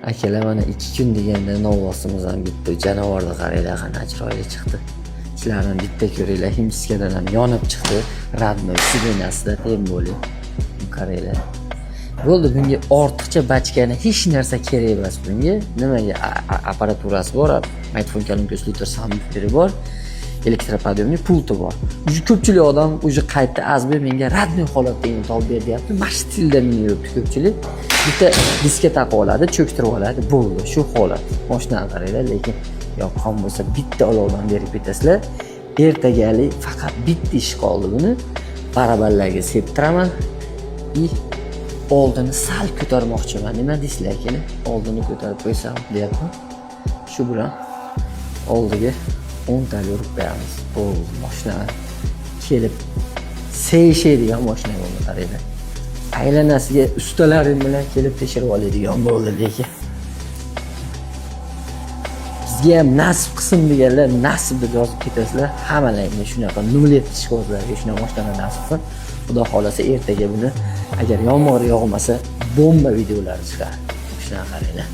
Akalar mana 2 kun deganda novvosimiz ham bitta janovorni qaranglar, qana chiroyli chiqdi. Sizlarni bitta ko'ringlar, himskadan ham yonib chiqdi. Radnoy sirenasida tem bo'ling. Qaranglar. Bo'ldi, bunga ortiqcha bachkani hech narsa kerak emas bunga. Nimaga apparaturasi bor, mikrofon kalinkoslitor subwooferi bor, elektropodъемный pulti bor. Uje ko'pchilik odam uje qaytda azbi menga radnoy holatini topib ber deyapti. Mana shu stilda minib ko'pchilik. Bitta diska taqib oladi, cho'ktirib oladi, bo'ldi. Shu holat. Mashinani qaranglar, lekin yoqqan bo'lsa bitta olovdan berib ketasizlar. Ertagalik faqat bitta ish qoldi buni. Baraballarga septiraman. Oldini sal ko'tarmoqchiman. Nima deysizlar ekan? Oldini ko'tarib qo'ysam deyapman. Shu bilan oldiga 10 ta urib beramiz. Bu mashina kelib seyishadigan mashina bo'ldi, qaranglar. Aylanasiga ustalarim bilan kelib tekshirib oladigan bo'ldi lekin. Bizga ham nasib qilsin deganlar nasib deb yozib ketasizlar. Hammalarga shunaqa 07 ishqibozlarga shunaqa mashina nasib qilsin. Xudo xolasa ertaga buni agar yomg'ir yog'masa bomba videolar chiqar. Shuna qaranglar.